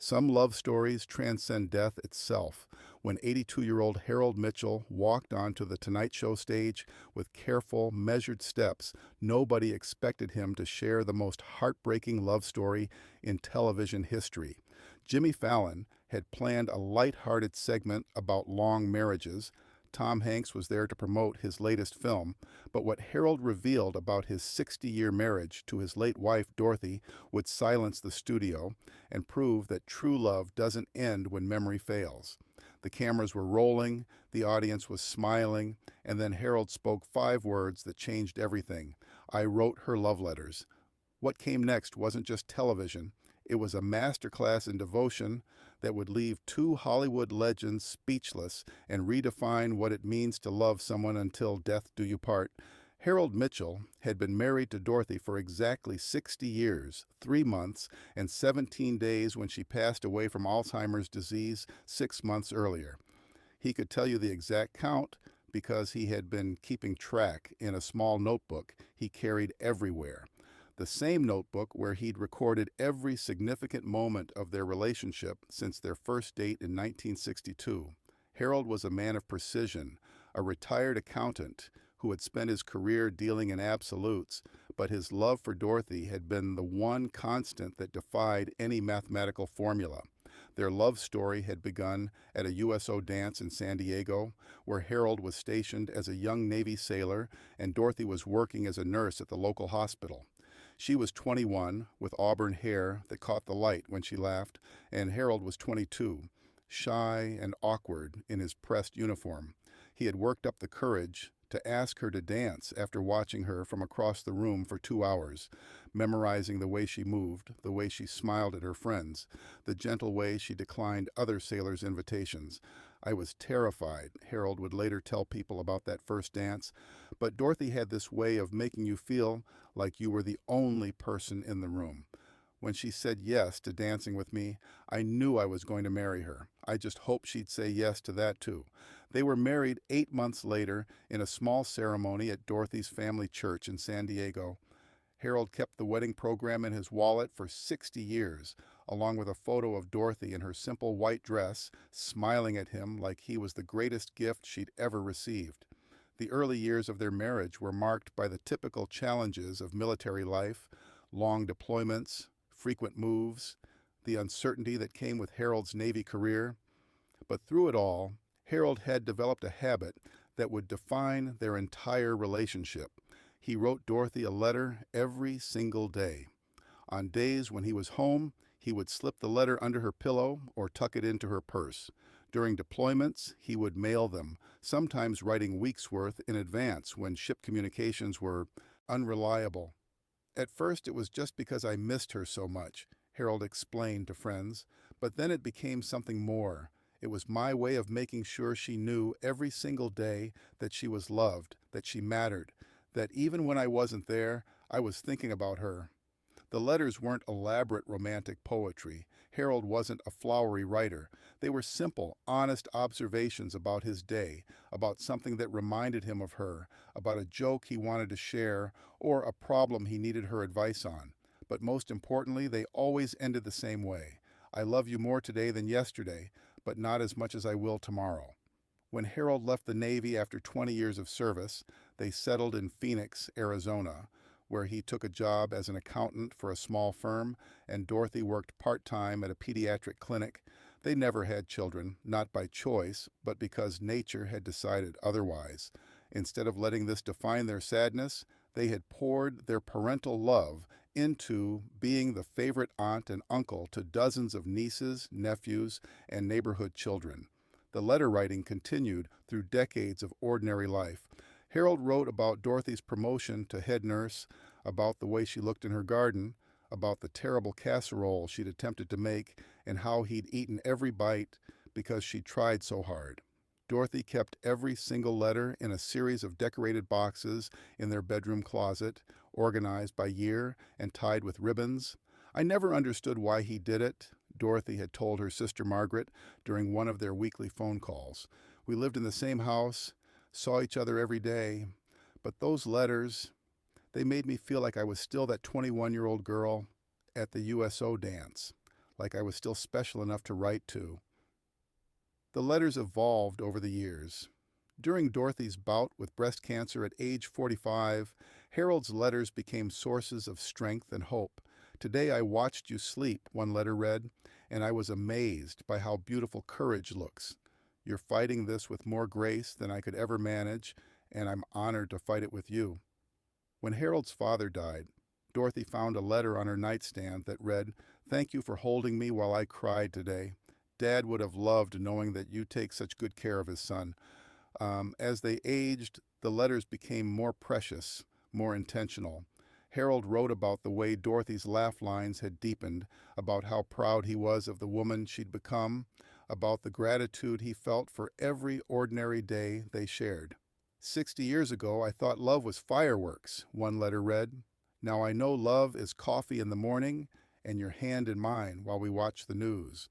Some love stories transcend death itself. When 82-year-old Harold Mitchell walked onto the Tonight Show stage with careful, measured steps, nobody expected him to share the most heartbreaking love story in television history. Jimmy Fallon had planned a light-hearted segment about long marriages. Tom Hanks was there to promote his latest film, but what Harold revealed about his 60-year marriage to his late wife, Dorothy, would silence the studio and prove that true love doesn't end when memory fails. The cameras were rolling, the audience was smiling, and then Harold spoke 5 words that changed everything. I wrote her love letters. What came next wasn't just television. It was a masterclass in devotion that would leave two Hollywood legends speechless and redefine what it means to love someone until death do you part. Harold Mitchell had been married to Dorothy for exactly 60 years, 3 months, and 17 days when she passed away from Alzheimer's disease 6 months earlier. He could tell you the exact count because he had been keeping track in a small notebook he carried everywhere. The same notebook where he'd recorded every significant moment of their relationship since their first date in 1962. Harold was a man of precision, a retired accountant who had spent his career dealing in absolutes, but his love for Dorothy had been the one constant that defied any mathematical formula. Their love story had begun at a USO dance in San Diego, where Harold was stationed as a young Navy sailor and Dorothy was working as a nurse at the local hospital. She was 21, with auburn hair that caught the light when she laughed, and Harold was 22, shy and awkward in his pressed uniform. He had worked up the courage to ask her to dance after watching her from across the room for 2 hours, memorizing the way she moved, the way she smiled at her friends, the gentle way she declined other sailors' invitations. I was terrified, Harold would later tell people about that first dance, but Dorothy had this way of making you feel like you were the only person in the room. When she said yes to dancing with me, I knew I was going to marry her. I just hoped she'd say yes to that too. They were married 8 months later in a small ceremony at Dorothy's family church in San Diego. Harold kept the wedding program in his wallet for 60 years, along with a photo of Dorothy in her simple white dress, smiling at him like he was the greatest gift she'd ever received. The early years of their marriage were marked by the typical challenges of military life, long deployments, frequent moves, the uncertainty that came with Harold's Navy career. But through it all, Harold had developed a habit that would define their entire relationship. He wrote Dorothy a letter every single day. On days when he was home, he would slip the letter under her pillow or tuck it into her purse. During deployments, he would mail them, sometimes writing weeks' worth in advance when ship communications were unreliable. At first, it was just because I missed her so much, Harold explained to friends, but then it became something more. It was my way of making sure she knew every single day that she was loved, that she mattered, that even when I wasn't there, I was thinking about her. The letters weren't elaborate romantic poetry. Harold wasn't a flowery writer. They were simple, honest observations about his day, about something that reminded him of her, about a joke he wanted to share, or a problem he needed her advice on. But most importantly, they always ended the same way. I love you more today than yesterday, but not as much as I will tomorrow. When Harold left the Navy after 20 years of service, they settled in Phoenix, Arizona, where he took a job as an accountant for a small firm, and Dorothy worked part-time at a pediatric clinic. They never had children, not by choice, but because nature had decided otherwise. Instead of letting this define their sadness, they had poured their parental love into being the favorite aunt and uncle to dozens of nieces, nephews, and neighborhood children. The letter writing continued through decades of ordinary life. Harold wrote about Dorothy's promotion to head nurse, about the way she looked in her garden, about the terrible casserole she'd attempted to make, and how he'd eaten every bite because she'd tried so hard. Dorothy kept every single letter in a series of decorated boxes in their bedroom closet, organized by year and tied with ribbons. I never understood why he did it, Dorothy had told her sister Margaret during one of their weekly phone calls. We lived in the same house, saw each other every day, but those letters, they made me feel like I was still that 21-year-old girl at the USO dance. like I was still special enough to write to. The letters evolved over the years. During Dorothy's bout with breast cancer at age 45, Harold's letters became sources of strength and hope. "Today I watched you sleep," one letter read, "and I was amazed by how beautiful courage looks. You're fighting this with more grace than I could ever manage, and I'm honored to fight it with you." When Harold's father died, Dorothy found a letter on her nightstand that read, "Thank you for holding me while I cried today. Dad would have loved knowing that you take such good care of his son." As they aged, the letters became more precious, more intentional. Harold wrote about the way Dorothy's laugh lines had deepened, about how proud he was of the woman she'd become, about the gratitude he felt for every ordinary day they shared. "60 years ago, I thought love was fireworks," one letter read. "Now I know love is coffee in the morning and your hand in mine while we watch the news."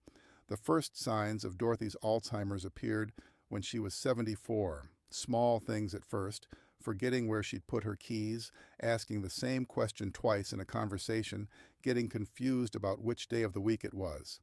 The first signs of Dorothy's Alzheimer's appeared when she was 74. Small things at first, forgetting where she'd put her keys, asking the same question twice in a conversation, getting confused about which day of the week it was.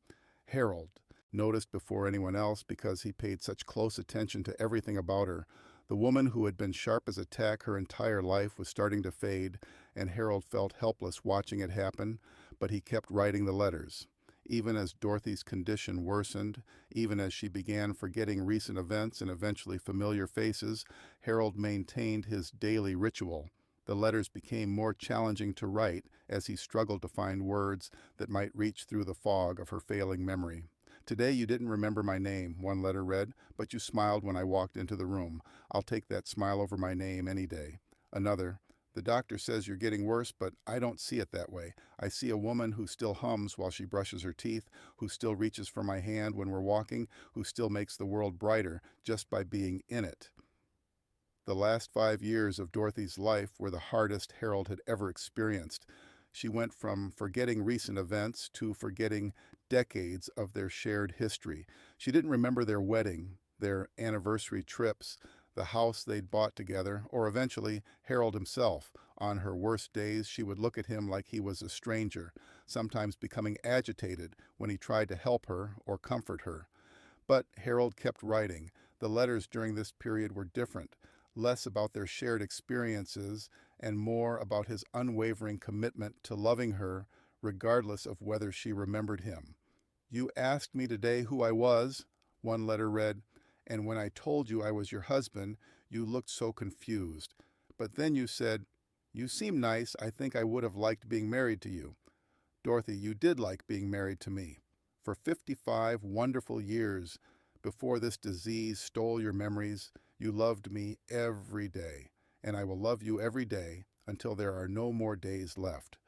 Harold noticed before anyone else because he paid such close attention to everything about her. The woman who had been sharp as a tack her entire life was starting to fade, and Harold felt helpless watching it happen, but he kept writing the letters. Even as Dorothy's condition worsened, even as she began forgetting recent events and eventually familiar faces, Harold maintained his daily ritual. The letters became more challenging to write as he struggled to find words that might reach through the fog of her failing memory. "Today you didn't remember my name," one letter read, "but you smiled when I walked into the room. I'll take that smile over my name any day." Another, "The doctor says you're getting worse, but I don't see it that way. I see a woman who still hums while she brushes her teeth, who still reaches for my hand when we're walking, who still makes the world brighter just by being in it." The last 5 years of Dorothy's life were the hardest Harold had ever experienced. She went from forgetting recent events to forgetting decades of their shared history. She didn't remember their wedding, their anniversary trips, the house they'd bought together, or eventually Harold himself. On her worst days, she would look at him like he was a stranger, sometimes becoming agitated when he tried to help her or comfort her. But Harold kept writing. The letters during this period were different, less about their shared experiences and more about his unwavering commitment to loving her regardless of whether she remembered him. "You asked me today who I was," one letter read, "and when I told you I was your husband, you looked so confused. But then you said, 'You seem nice. I think I would have liked being married to you.' Dorothy, you did like being married to me. For 55 wonderful years before this disease stole your memories, you loved me every day, and I will love you every day until there are no more days left."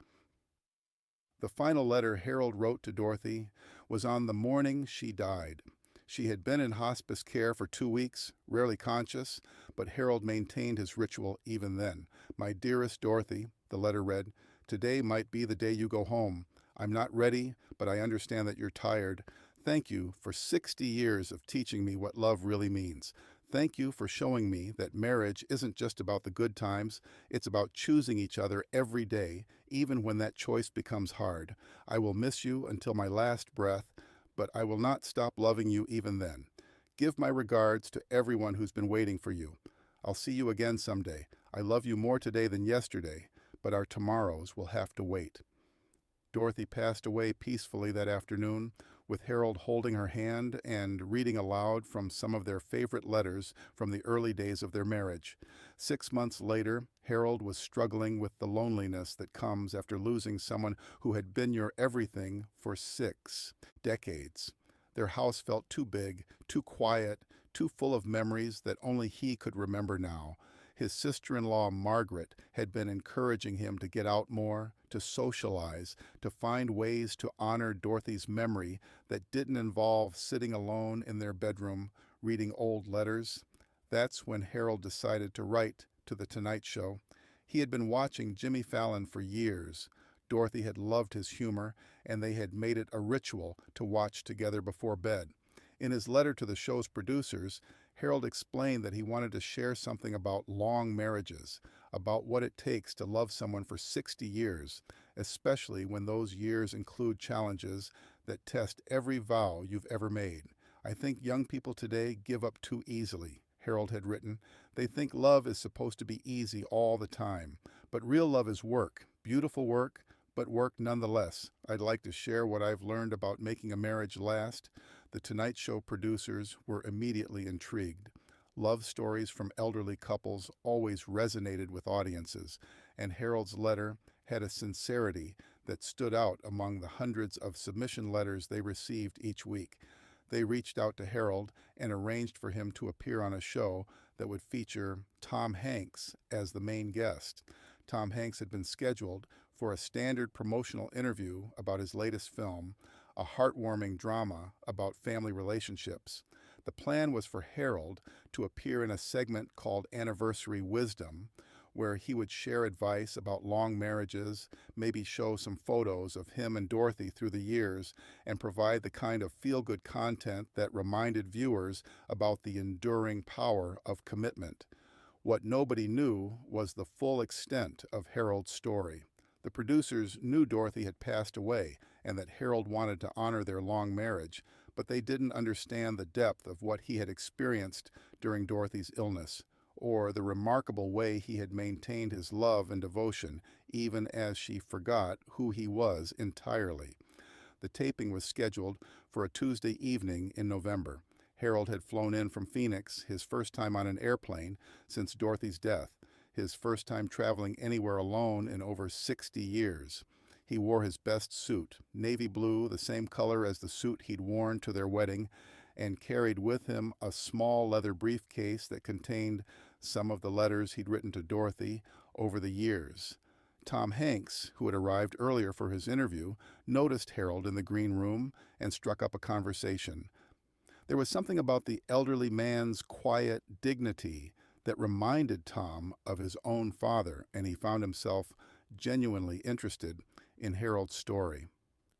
The final letter Harold wrote to Dorothy was on the morning she died. She had been in hospice care for 2 weeks, rarely conscious, but Harold maintained his ritual even then. "My dearest Dorothy," the letter read, "today might be the day you go home. I'm not ready, but I understand that you're tired. Thank you for 60 years of teaching me what love really means. Thank you for showing me that marriage isn't just about the good times, it's about choosing each other every day, even when that choice becomes hard. I will miss you until my last breath, but I will not stop loving you even then. Give my regards to everyone who's been waiting for you. I'll see you again someday. I love you more today than yesterday, but our tomorrows will have to wait." Dorothy passed away peacefully that afternoon, with Harold holding her hand and reading aloud from some of their favorite letters from the early days of their marriage. 6 months later, Harold was struggling with the loneliness that comes after losing someone who had been your everything for 6 decades. Their house felt too big, too quiet, too full of memories that only he could remember now. His sister-in-law, Margaret, had been encouraging him to get out more, to socialize, to find ways to honor Dorothy's memory that didn't involve sitting alone in their bedroom reading old letters. That's when Harold decided to write to The Tonight Show. He had been watching Jimmy Fallon for years. Dorothy had loved his humor, and they had made it a ritual to watch together before bed. In his letter to the show's producers, Harold explained that he wanted to share something about long marriages, about what it takes to love someone for 60 years, especially when those years include challenges that test every vow you've ever made. I think young people today give up too easily, Harold had written. They think love is supposed to be easy all the time. But real love is work, beautiful work, but work nonetheless. I'd like to share what I've learned about making a marriage last. The Tonight Show producers were immediately intrigued. Love stories from elderly couples always resonated with audiences, and Harold's letter had a sincerity that stood out among the hundreds of submission letters they received each week. They reached out to Harold and arranged for him to appear on a show that would feature Tom Hanks as the main guest. Tom Hanks had been scheduled for a standard promotional interview about his latest film, a heartwarming drama about family relationships. The plan was for Harold to appear in a segment called Anniversary Wisdom, where he would share advice about long marriages, maybe show some photos of him and Dorothy through the years, and provide the kind of feel-good content that reminded viewers about the enduring power of commitment. What nobody knew was the full extent of Harold's story. The producers knew Dorothy had passed away and that Harold wanted to honor their long marriage, but they didn't understand the depth of what he had experienced during Dorothy's illness, or the remarkable way he had maintained his love and devotion even as she forgot who he was entirely. The taping was scheduled for a Tuesday evening in November. Harold had flown in from Phoenix, his first time on an airplane since Dorothy's death, his first time traveling anywhere alone in over 60 years. He wore his best suit, navy blue, the same color as the suit he'd worn to their wedding, and carried with him a small leather briefcase that contained some of the letters he'd written to Dorothy over the years. Tom Hanks, who had arrived earlier for his interview, noticed Harold in the green room and struck up a conversation. There was something about the elderly man's quiet dignity that reminded Tom of his own father, and he found himself genuinely interested in Harold's story.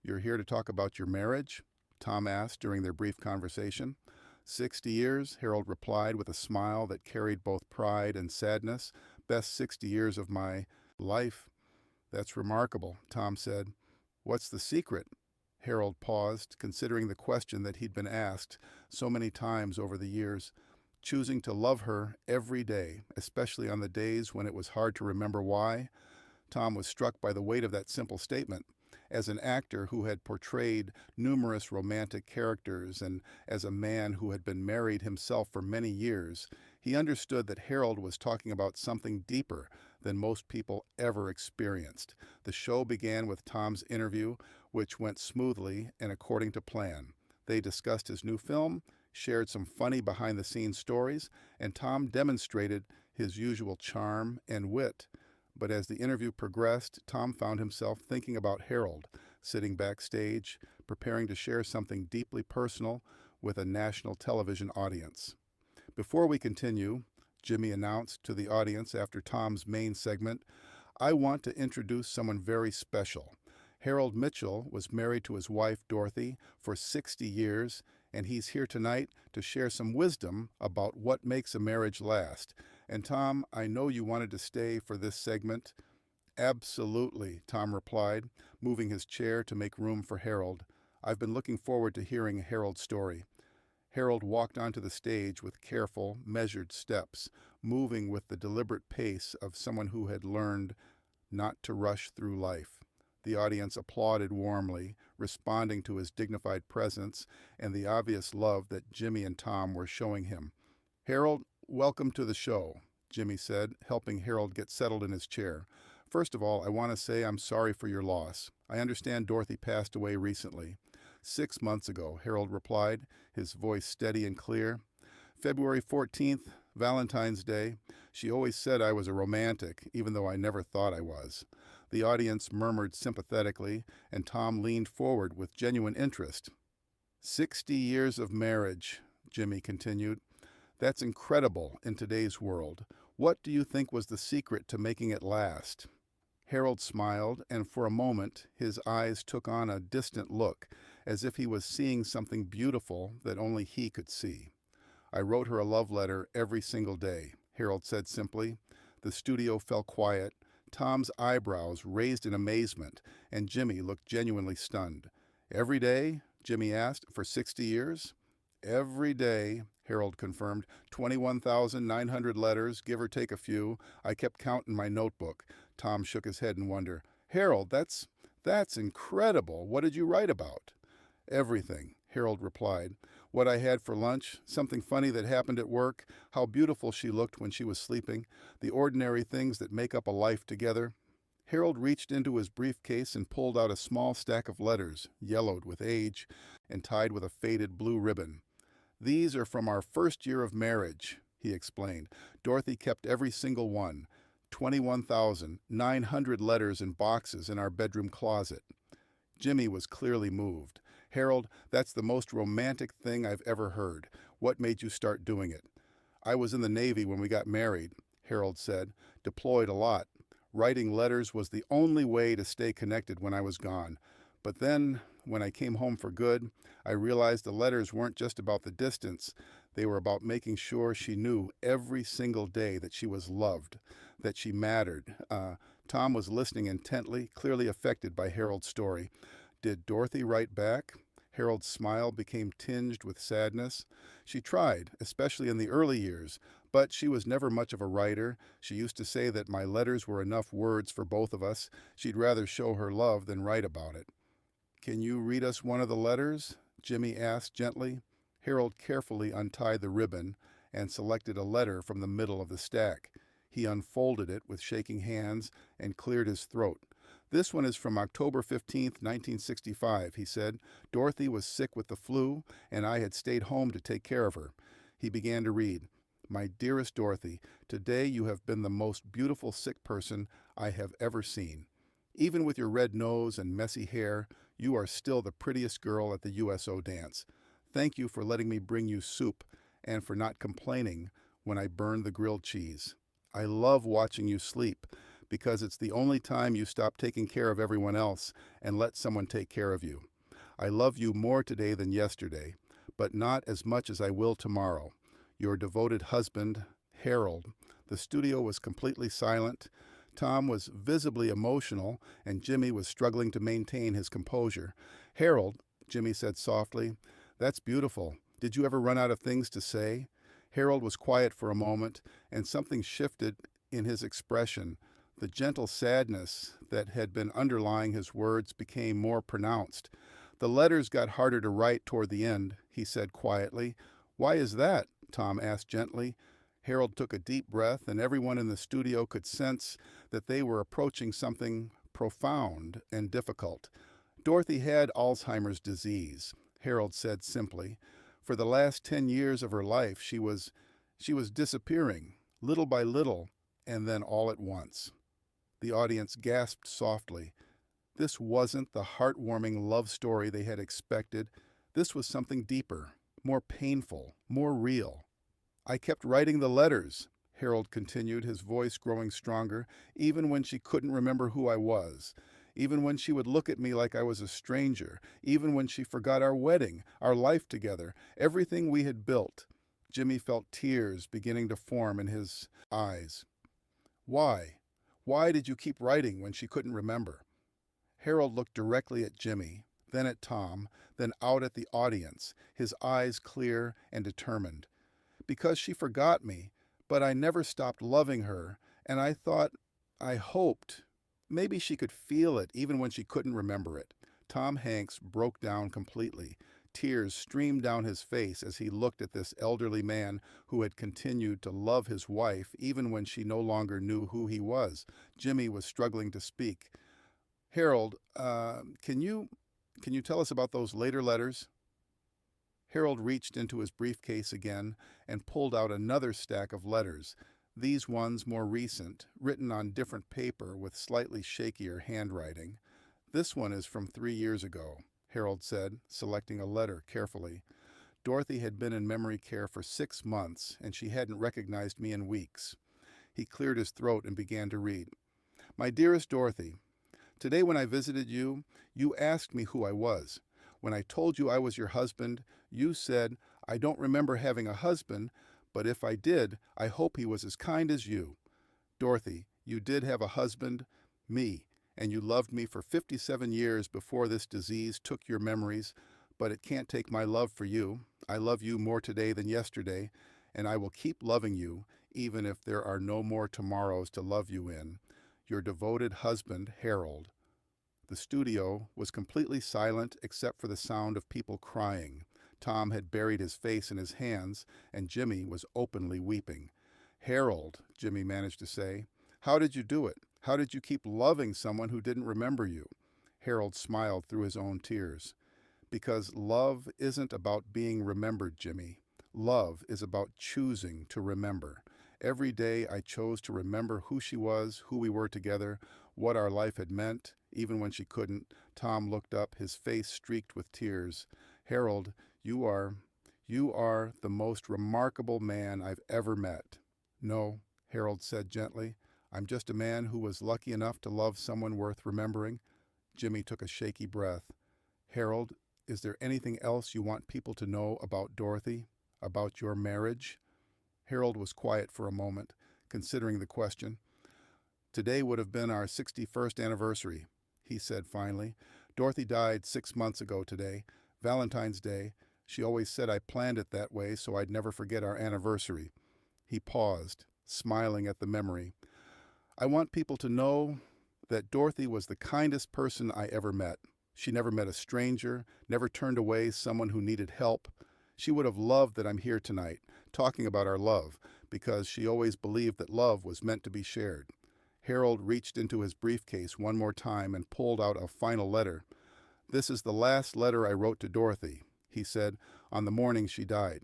"You're here to talk about your marriage?" Tom asked during their brief conversation. 60 years, Harold replied with a smile that carried both pride and sadness. "Best 60 years of my life." "That's remarkable," Tom said. "What's the secret?" Harold paused, considering the question that he'd been asked so many times over the years. Choosing to love her every day, especially on the days when it was hard to remember why. Tom was struck by the weight of that simple statement. As an actor who had portrayed numerous romantic characters and as a man who had been married himself for many years, he understood that Harold was talking about something deeper than most people ever experienced. The show began with Tom's interview, which went smoothly and according to plan. They discussed his new film, shared some funny behind-the-scenes stories, and Tom demonstrated his usual charm and wit. But as the interview progressed, Tom found himself thinking about Harold, sitting backstage, preparing to share something deeply personal with a national television audience. "Before we continue," Jimmy announced to the audience after Tom's main segment, "I want to introduce someone very special. Harold Mitchell was married to his wife, Dorothy, for 60 years, and he's here tonight to share some wisdom about what makes a marriage last. And Tom, I know you wanted to stay for this segment." "Absolutely," Tom replied, moving his chair to make room for Harold. "I've been looking forward to hearing Harold's story." Harold walked onto the stage with careful, measured steps, moving with the deliberate pace of someone who had learned not to rush through life. The audience applauded warmly, responding to his dignified presence and the obvious love that Jimmy and Tom were showing him. "Harold, welcome to the show," Jimmy said, helping Harold get settled in his chair. "First of all, I want to say I'm sorry for your loss. I understand Dorothy passed away recently." 6 months ago, Harold replied, his voice steady and clear. "February 14th, Valentine's Day. She always said I was a romantic, even though I never thought I was." The audience murmured sympathetically, and Tom leaned forward with genuine interest. 60 years of marriage," Jimmy continued. "That's incredible in today's world. What do you think was the secret to making it last?" Harold smiled, and for a moment his eyes took on a distant look, as if he was seeing something beautiful that only he could see. "I wrote her a love letter every single day," Harold said simply. The studio fell quiet. Tom's eyebrows raised in amazement, and Jimmy looked genuinely stunned. Every day? Jimmy asked. For 60 years? Every day, Harold confirmed. 21,900 letters, give or take a few. I kept count in my notebook. Tom shook his head in wonder. Harold, that's incredible. What did you write about? Everything, Harold replied. What I had for lunch, something funny that happened at work, how beautiful she looked when she was sleeping, the ordinary things that make up a life together. Harold reached into his briefcase and pulled out a small stack of letters, yellowed with age and tied with a faded blue ribbon. These are from our first year of marriage, he explained. Dorothy kept every single one. 21,900 letters in boxes in our bedroom closet. Jimmy was clearly moved. Harold, that's the most romantic thing I've ever heard. What made you start doing it? I was in the Navy when we got married, Harold said. Deployed a lot. Writing letters was the only way to stay connected when I was gone. But then, when I came home for good, I realized the letters weren't just about the distance. They were about making sure she knew every single day that she was loved, that she mattered. Tom was listening intently, clearly affected by Harold's story. Did Dorothy write back? Harold's smile became tinged with sadness. She tried, especially in the early years, but she was never much of a writer. She used to say that my letters were enough words for both of us. She'd rather show her love than write about it. Can you read us one of the letters? Jimmy asked gently. Harold carefully untied the ribbon and selected a letter from the middle of the stack. He unfolded it with shaking hands and cleared his throat. This one is from October 15th, 1965, he said. Dorothy was sick with the flu, and I had stayed home to take care of her. He began to read. My dearest Dorothy, today you have been the most beautiful sick person I have ever seen. Even with your red nose and messy hair, you are still the prettiest girl at the USO dance. Thank you for letting me bring you soup and for not complaining when I burned the grilled cheese. I love watching you sleep because it's the only time you stop taking care of everyone else and let someone take care of you. I love you more today than yesterday, but not as much as I will tomorrow. Your devoted husband, Harold. The studio was completely silent. Tom was visibly emotional, and Jimmy was struggling to maintain his composure. Harold, Jimmy said softly, that's beautiful. Did you ever run out of things to say? Harold was quiet for a moment, and something shifted in his expression. The gentle sadness that had been underlying his words became more pronounced. The letters got harder to write toward the end, he said quietly. Why is that? Tom asked gently. Harold took a deep breath, and everyone in the studio could sense that they were approaching something profound and difficult. Dorothy had Alzheimer's disease, Harold said simply. For the last 10 years of her life, she was disappearing, little by little, and then all at once. The audience gasped softly. This wasn't the heartwarming love story they had expected. This was something deeper, more painful, more real. I kept writing the letters, Harold continued, his voice growing stronger, even when she couldn't remember who I was, even when she would look at me like I was a stranger, even when she forgot our wedding, our life together, everything we had built. Jimmy felt tears beginning to form in his eyes. Why? Why did you keep writing when she couldn't remember? Harold looked directly at Jimmy, then at Tom, then out at the audience, his eyes clear and determined. Because she forgot me, but I never stopped loving her, and I hoped, maybe she could feel it even when she couldn't remember it. Tom Hanks broke down completely. Tears streamed down his face as he looked at this elderly man who had continued to love his wife even when she no longer knew who he was. Jimmy was struggling to speak. Harold, can you tell us about those later letters? Harold reached into his briefcase again and pulled out another stack of letters, these ones more recent, written on different paper with slightly shakier handwriting. This one is from 3 years ago, Harold said, selecting a letter carefully. Dorothy had been in memory care for 6 months, and she hadn't recognized me in weeks. He cleared his throat and began to read. My dearest Dorothy, today when I visited you, you asked me who I was. When I told you I was your husband, you said, I don't remember having a husband, but if I did, I hope he was as kind as you. Dorothy, you did have a husband, me, And you loved me for 57 years before this disease took your memories, but it can't take my love for you. I love you more today than yesterday, and I will keep loving you, even if there are no more tomorrows to love you in. Your devoted husband, Harold. The studio was completely silent except for the sound of people crying. Tom had buried his face in his hands, and Jimmy was openly weeping. Harold, Jimmy managed to say, how did you do it? How did you keep loving someone who didn't remember you? Harold smiled through his own tears. Because love isn't about being remembered, Jimmy. Love is about choosing to remember. Every day I chose to remember who she was, who we were together, what our life had meant, even when she couldn't. Tom looked up, his face streaked with tears. Harold, you are the most remarkable man I've ever met. No, Harold said gently. I'm just a man who was lucky enough to love someone worth remembering. Jimmy took a shaky breath. Harold, is there anything else you want people to know about Dorothy? About your marriage? Harold was quiet for a moment, considering the question. Today would have been our 61st anniversary, he said finally. Dorothy died 6 months ago today, Valentine's Day. She always said I planned it that way so I'd never forget our anniversary. He paused, smiling at the memory. I want people to know that Dorothy was the kindest person I ever met. She never met a stranger, never turned away someone who needed help. She would have loved that I'm here tonight, talking about our love, because she always believed that love was meant to be shared. Harold reached into his briefcase one more time and pulled out a final letter. This is the last letter I wrote to Dorothy, he said, on the morning she died.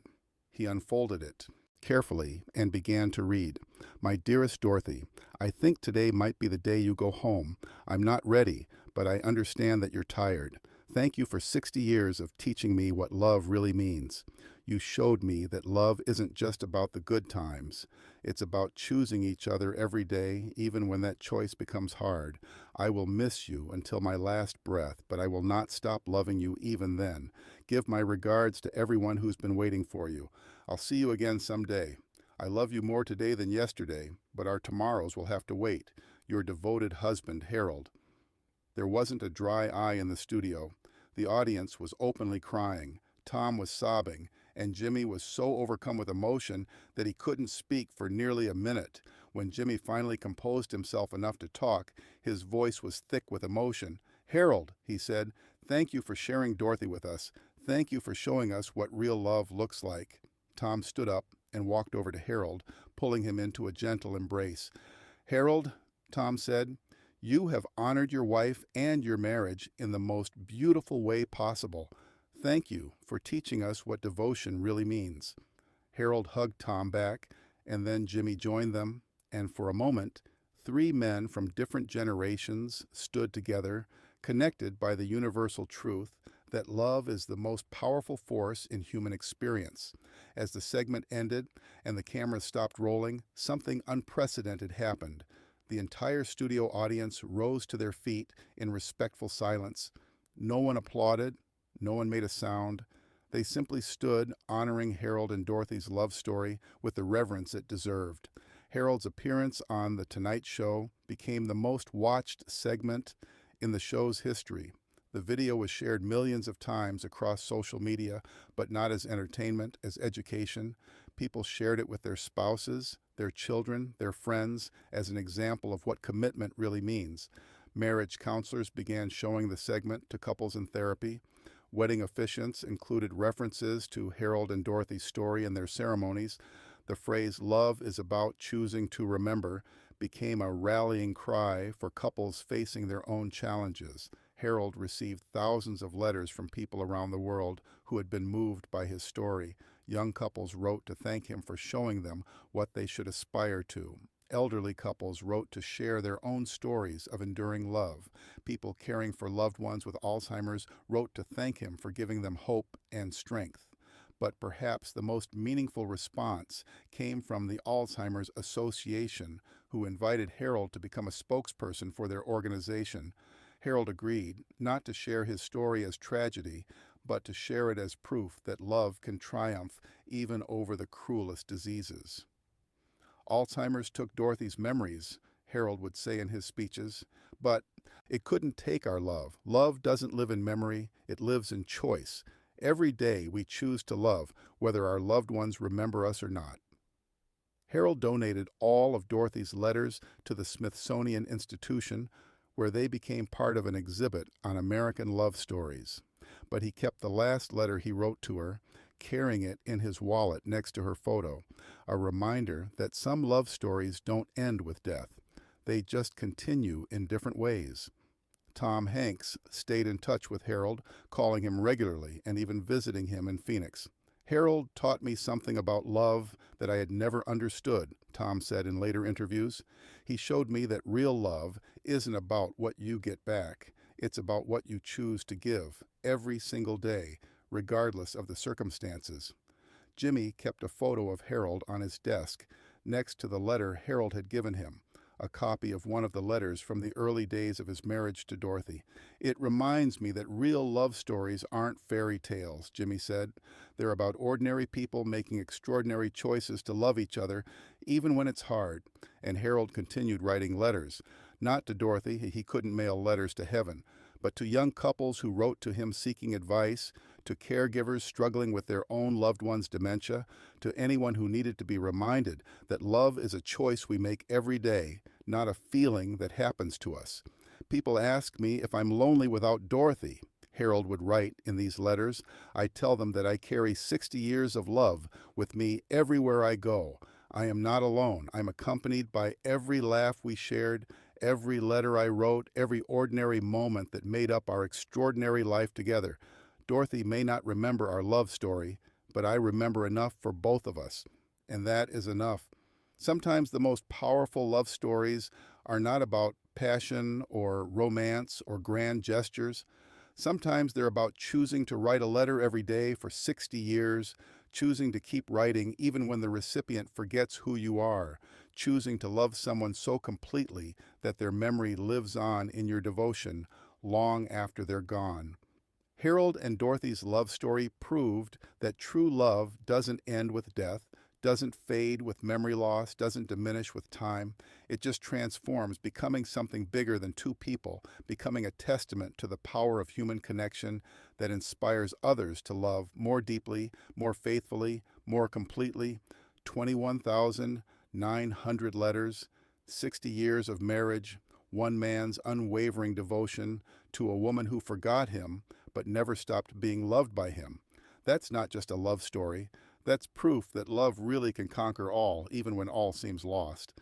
He unfolded it carefully and began to read. My dearest Dorothy, I think today might be the day you go home. I'm not ready, but I understand that you're tired. Thank you for 60 years of teaching me what love really means. You showed me that love isn't just about the good times. It's about choosing each other every day, even when that choice becomes hard. I will miss you until my last breath, but I will not stop loving you even then. Give my regards to everyone who's been waiting for you. I'll see you again someday. I love you more today than yesterday, but our tomorrows will have to wait. Your devoted husband, Harold. There wasn't a dry eye in the studio. The audience was openly crying. Tom was sobbing, and Jimmy was so overcome with emotion that he couldn't speak for nearly a minute. When Jimmy finally composed himself enough to talk, his voice was thick with emotion. Harold, he said, thank you for sharing Dorothy with us. Thank you for showing us what real love looks like. Tom stood up and walked over to Harold, pulling him into a gentle embrace. Harold, Tom said, you have honored your wife and your marriage in the most beautiful way possible. Thank you for teaching us what devotion really means. Harold hugged Tom back, and then Jimmy joined them, and for a moment, 3 men from different generations stood together, connected by the universal truth that love is the most powerful force in human experience. As the segment ended and the camera stopped rolling, something unprecedented happened. The entire studio audience rose to their feet in respectful silence. No one applauded. No one made a sound. They simply stood, honoring Harold and Dorothy's love story with the reverence it deserved. Harold's appearance on The Tonight Show became the most watched segment in the show's history. The video was shared millions of times across social media, but not as entertainment, as education. People shared it with their spouses, their children, their friends, as an example of what commitment really means. Marriage counselors began showing the segment to couples in therapy. Wedding officiants included references to Harold and Dorothy's story in their ceremonies. The phrase, love is about choosing to remember, became a rallying cry for couples facing their own challenges. Harold received thousands of letters from people around the world who had been moved by his story. Young couples wrote to thank him for showing them what they should aspire to. Elderly couples wrote to share their own stories of enduring love. People caring for loved ones with Alzheimer's wrote to thank him for giving them hope and strength. But perhaps the most meaningful response came from the Alzheimer's Association, who invited Harold to become a spokesperson for their organization. Harold agreed not to share his story as tragedy, but to share it as proof that love can triumph even over the cruelest diseases. Alzheimer's took Dorothy's memories, Harold would say in his speeches, But it couldn't take our love. Love doesn't live in memory, it lives in choice. Every day we choose to love, whether our loved ones remember us or not. Harold donated all of Dorothy's letters to the Smithsonian Institution, where they became part of an exhibit on American love stories. But he kept the last letter he wrote to her, carrying it in his wallet next to her photo, a reminder that some love stories don't end with death. They just continue in different ways. Tom Hanks stayed in touch with Harold, calling him regularly and even visiting him in Phoenix. Harold taught me something about love that I had never understood, Tom said in later interviews. He showed me that real love isn't about what you get back. It's about what you choose to give every single day, regardless of the circumstances. Jimmy kept a photo of Harold on his desk next to the letter Harold had given him, a copy of one of the letters from the early days of his marriage to Dorothy. It reminds me that real love stories aren't fairy tales, Jimmy said. They're about ordinary people making extraordinary choices to love each other, even when it's hard. And Harold continued writing letters, not to Dorothy, he couldn't mail letters to heaven, but to young couples who wrote to him seeking advice, to caregivers struggling with their own loved one's dementia, to anyone who needed to be reminded that love is a choice we make every day, not a feeling that happens to us. People ask me if I'm lonely without Dorothy, Harold would write in these letters. I tell them that I carry 60 years of love with me everywhere I go. I am not alone. I'm accompanied by every laugh we shared, every letter I wrote, every ordinary moment that made up our extraordinary life together. Dorothy may not remember our love story, but I remember enough for both of us, and that is enough. Sometimes the most powerful love stories are not about passion or romance or grand gestures. Sometimes they're about choosing to write a letter every day for 60 years, choosing to keep writing even when the recipient forgets who you are, choosing to love someone so completely that their memory lives on in your devotion long after they're gone. Harold and Dorothy's love story proved that true love doesn't end with death, doesn't fade with memory loss, doesn't diminish with time. It just transforms, becoming something bigger than two people, becoming a testament to the power of human connection that inspires others to love more deeply, more faithfully, more completely. 21,900 letters, 60 years of marriage, one man's unwavering devotion to a woman who forgot him but never stopped being loved by him. That's not just a love story. That's proof that love really can conquer all, even when all seems lost.